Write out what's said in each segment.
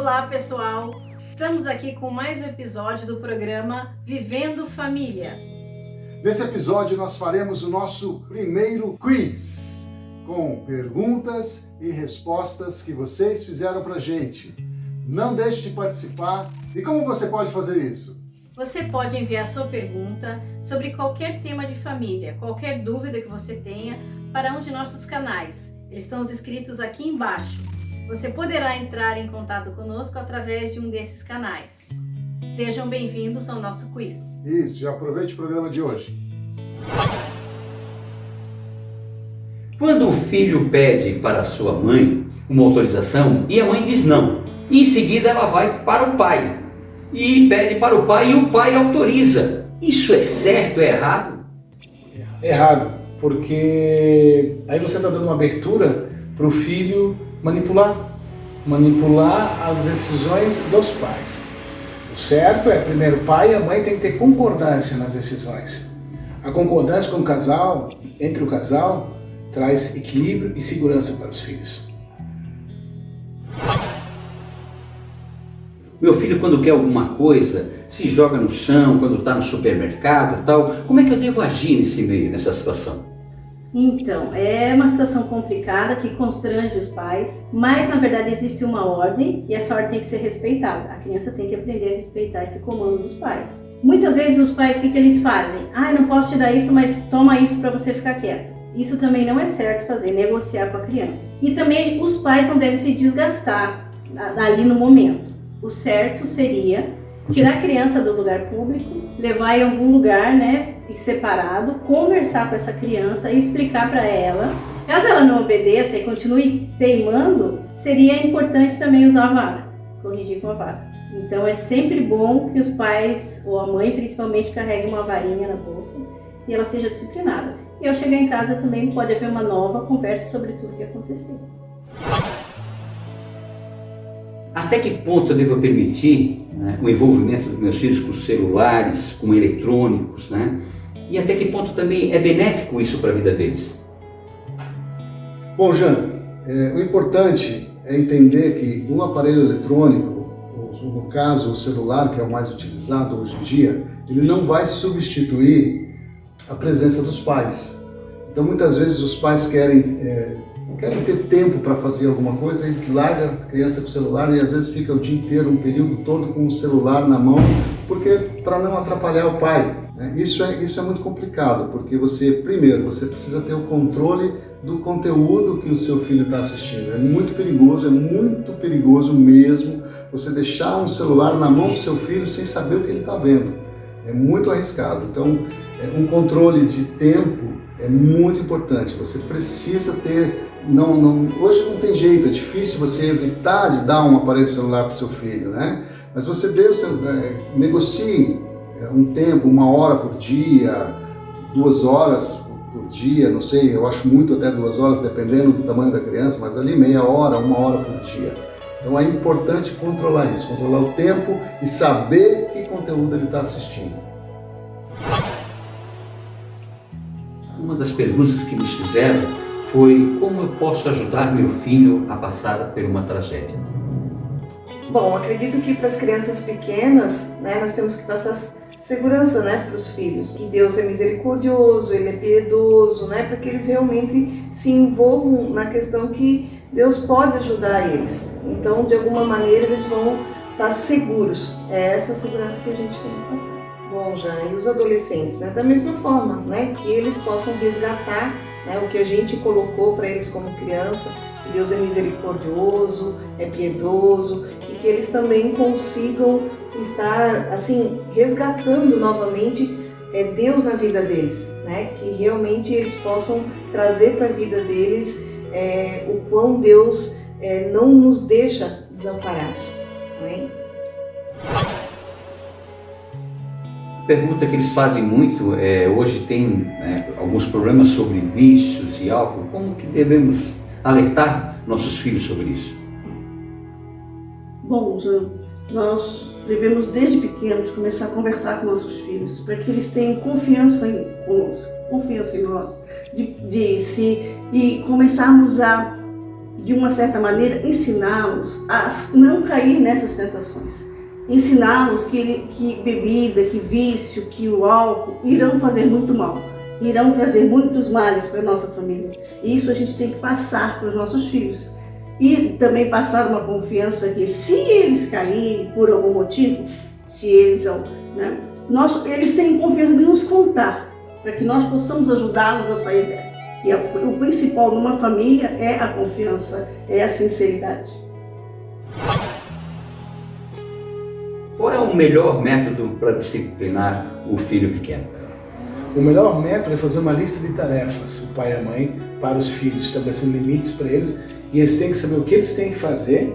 Olá, pessoal! Estamos aqui com mais um episódio do programa Vivendo Família. Nesse episódio nós faremos o nosso primeiro quiz, com perguntas e respostas que vocês fizeram pra gente. Não deixe de participar. E como você pode fazer isso? Você pode enviar sua pergunta sobre qualquer tema de família, qualquer dúvida que você tenha, para um de nossos canais. Eles estão inscritos aqui embaixo. Você poderá entrar em contato conosco através de um desses canais. Sejam bem-vindos ao nosso quiz. Isso, já aproveite o programa de hoje. Quando o filho pede para a sua mãe uma autorização e a mãe diz não, e em seguida ela vai para o pai e pede para o pai e o pai autoriza. Isso é certo, é errado? Errado, porque aí você está dando uma abertura para o filho manipular as decisões dos pais. O certo é, primeiro, o pai e a mãe têm que ter concordância nas decisões. A concordância com o casal, entre o casal, traz equilíbrio e segurança para os filhos. Meu filho, quando quer alguma coisa, se joga no chão, quando está no supermercado e tal. Como é que eu devo agir nesse meio, nessa situação? Então, é uma situação complicada que constrange os pais, mas na verdade existe uma ordem e essa ordem tem que ser respeitada. A criança tem que aprender a respeitar esse comando dos pais. Muitas vezes os pais, o que eles fazem? Eu não posso te dar isso, mas toma isso para você ficar quieto. Isso também não é certo fazer, negociar com a criança. E também os pais não devem se desgastar ali no momento. O certo seria tirar a criança do lugar público, levar em algum lugar, separado, conversar com essa criança e explicar para ela. Caso ela não obedeça e continue teimando, seria importante também usar a vara, corrigir com a vara. Então é sempre bom que os pais, ou a mãe principalmente, carreguem uma varinha na bolsa e ela seja disciplinada. E ao chegar em casa também pode haver uma nova conversa sobre tudo o que aconteceu. Até que ponto eu devo permitir o envolvimento dos meus filhos com celulares, com eletrônicos, E até que ponto também é benéfico isso para a vida deles? Bom, Jean, o importante é entender que o aparelho eletrônico, ou no caso o celular, que é o mais utilizado hoje em dia, ele não vai substituir a presença dos pais. Então muitas vezes os pais querem ter tempo para fazer alguma coisa e larga a criança com o celular e às vezes fica o dia inteiro, um período todo com o celular na mão, porque para não atrapalhar o pai. Isso é muito complicado, porque primeiro, você precisa ter o controle do conteúdo que o seu filho está assistindo. É muito perigoso mesmo você deixar um celular na mão do seu filho sem saber o que ele está vendo. É muito arriscado. Então, um controle de tempo é muito importante. Você precisa ter... hoje não tem jeito, é difícil você evitar de dar um aparelho celular para o seu filho, Mas você negocie um tempo, 1 hora por dia, 2 horas por dia, não sei, eu acho muito até 2 horas, dependendo do tamanho da criança, mas ali meia hora, 1 hora por dia. Então é importante controlar isso, controlar o tempo e saber que conteúdo ele está assistindo. Uma das perguntas que nos fizeram foi como eu posso ajudar meu filho a passar por uma tragédia. Bom, acredito que para as crianças pequenas, nós temos que passar segurança, para os filhos. Que Deus é misericordioso, Ele é piedoso, para que eles realmente se envolvam na questão que Deus pode ajudar eles. Então, de alguma maneira, eles vão estar seguros. É essa segurança que a gente tem que passar. Bom, já, e os adolescentes, da mesma forma, que eles possam resgatar o que a gente colocou para eles como criança, que Deus é misericordioso, é piedoso, e que eles também consigam estar, resgatando novamente Deus na vida deles, que realmente eles possam trazer para a vida deles o quão Deus não nos deixa desamparados, Pergunta que eles fazem muito, hoje tem alguns problemas sobre vícios e álcool, como que devemos alertar nossos filhos sobre isso? Bom, Jean, nós devemos desde pequenos começar a conversar com nossos filhos, para que eles tenham confiança em nós, e começarmos a de uma certa maneira, ensiná-los a não cair nessas tentações. Ensiná-los que bebida, que vício, que o álcool irão fazer muito mal, irão trazer muitos males para a nossa família. E isso a gente tem que passar para os nossos filhos. E também passar uma confiança que, se eles caírem por algum motivo, se eles eles têm confiança de nos contar, para que nós possamos ajudá-los a sair dessa. E o principal numa família é a confiança, é a sinceridade. Qual é o melhor método para disciplinar o filho pequeno? O melhor método é fazer uma lista de tarefas, o pai e a mãe, para os filhos, estabelecendo limites para eles, e eles têm que saber o que eles têm que fazer,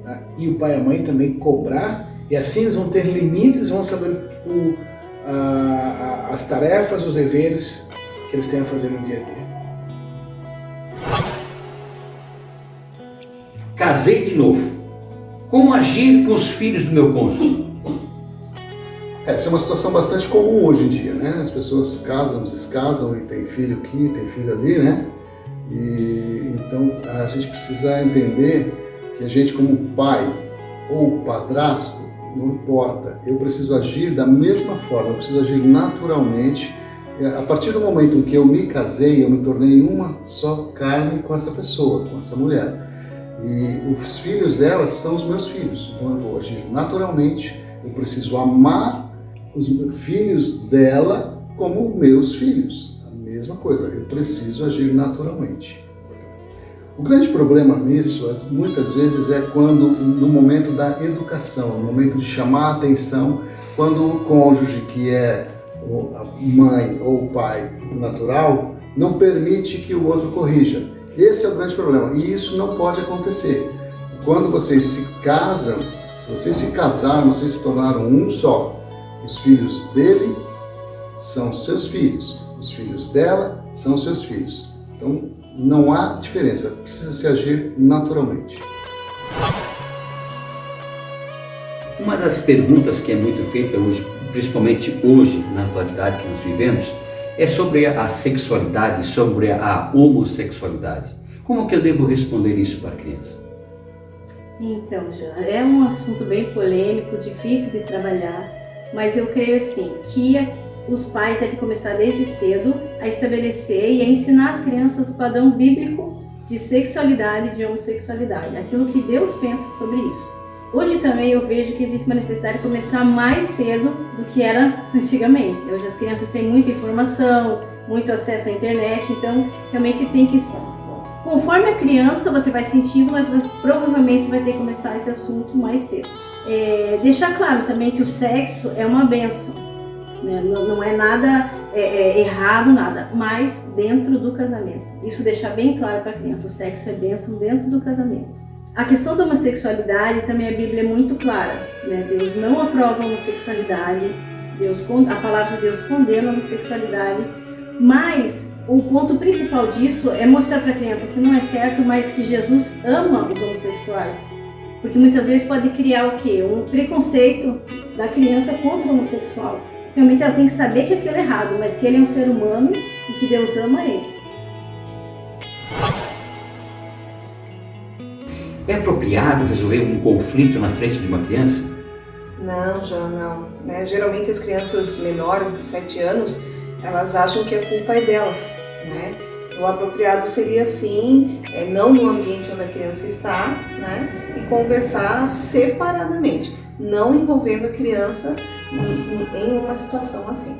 tá? E o pai e a mãe também cobrar, e assim eles vão ter limites, vão saber as tarefas, os deveres que eles têm a fazer no dia a dia. Casei de novo. Como agir com os filhos do meu cônjuge? Essa é uma situação bastante comum hoje em dia, né? As pessoas casam, descasam e tem filho aqui, tem filho ali, né? E então a gente precisa entender que a gente, como pai ou padrasto, não importa, eu preciso agir da mesma forma, eu preciso agir naturalmente. A partir do momento em que eu me casei, eu me tornei uma só carne com essa pessoa, com essa mulher. E os filhos dela são os meus filhos, então eu vou agir naturalmente, eu preciso amar os filhos dela como meus filhos, a mesma coisa, eu preciso agir naturalmente. O grande problema nisso, muitas vezes, é quando, no momento da educação, no momento de chamar a atenção, quando o cônjuge, que é a mãe ou o pai natural, não permite que o outro corrija. Esse é o grande problema, e isso não pode acontecer. Quando vocês se casam, se vocês se casaram, vocês se tornaram um só. Os filhos dele são seus filhos, os filhos dela são seus filhos. Então, não há diferença, precisa se agir naturalmente. Uma das perguntas que é muito feita hoje, principalmente hoje, na atualidade que nós vivemos, é sobre a sexualidade, sobre a homossexualidade. Como que eu devo responder isso para a criança? Então, Jean, é um assunto bem polêmico, difícil de trabalhar, mas eu creio assim, que os pais devem começar desde cedo a estabelecer e a ensinar às crianças o padrão bíblico de sexualidade e de homossexualidade, aquilo que Deus pensa sobre isso. Hoje também eu vejo que existe uma necessidade de começar mais cedo do que era antigamente. Hoje as crianças têm muita informação, muito acesso à internet, então realmente tem que, conforme a criança você vai sentindo, mas provavelmente você vai ter que começar esse assunto mais cedo. Deixar claro também que o sexo é uma bênção, né? Não é nada errado, nada, mas dentro do casamento. Isso deixar bem claro para a criança, o sexo é bênção dentro do casamento. A questão da homossexualidade também a Bíblia é muito clara, né? Deus não aprova a homossexualidade, a palavra de Deus condena a homossexualidade, mas o ponto principal disso é mostrar para a criança que não é certo, mas que Jesus ama os homossexuais. Porque muitas vezes pode criar o quê? Um preconceito da criança contra o homossexual. Realmente ela tem que saber que aquilo é errado, mas que ele é um ser humano e que Deus ama ele. É apropriado resolver um conflito na frente de uma criança? Não, já não. Né? Geralmente as crianças menores de 7 anos, elas acham que a culpa é delas. Né? O apropriado seria, sim, não no ambiente onde a criança está, né? E conversar separadamente, não envolvendo a criança em uma situação assim.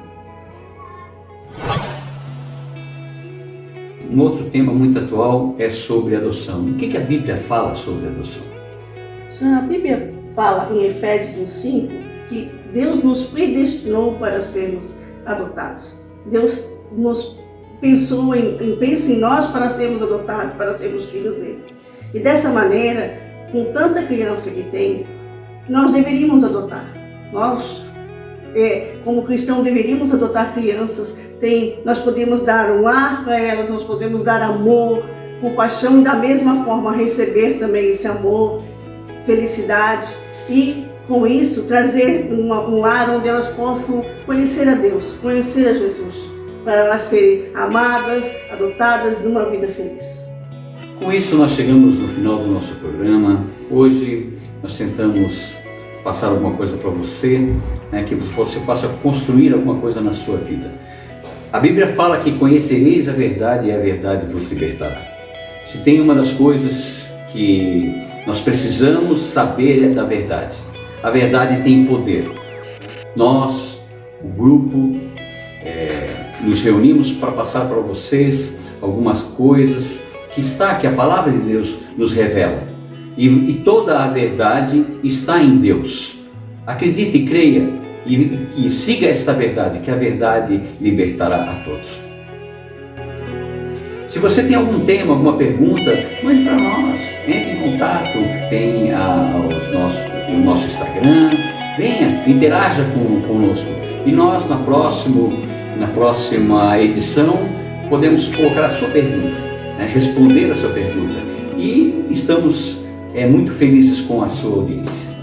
Um outro tema muito atual é sobre adoção. O que a Bíblia fala sobre adoção? A Bíblia fala em Efésios 1:5 que Deus nos predestinou para sermos adotados. Deus nos pensa em nós para sermos adotados, para sermos filhos dele. E dessa maneira, com tanta criança que tem, nós deveríamos adotar. Nós, como cristãos, deveríamos adotar crianças. Nós podemos dar um lar para elas, nós podemos dar amor, compaixão e da mesma forma receber também esse amor, felicidade e com isso trazer um lar onde elas possam conhecer a Deus, conhecer a Jesus, para elas serem amadas, adotadas numa vida feliz. Com isso nós chegamos no final do nosso programa. Hoje nós tentamos passar alguma coisa para você, né, que você possa construir alguma coisa na sua vida. A Bíblia fala que conhecereis a verdade e a verdade vos libertará. Se tem uma das coisas que nós precisamos saber é da verdade. A verdade tem poder. Nós, o grupo, nos reunimos para passar para vocês algumas coisas que a palavra de Deus nos revela. E toda a verdade está em Deus. Acredite e creia e siga esta verdade, que a verdade libertará a todos. Se você tem algum tema, alguma pergunta, mande para nós, entre em contato, tem o nosso Instagram, venha, interaja conosco. E nós, na próxima edição, podemos colocar a sua pergunta, né, responder a sua pergunta. E estamos muito felizes com a sua audiência.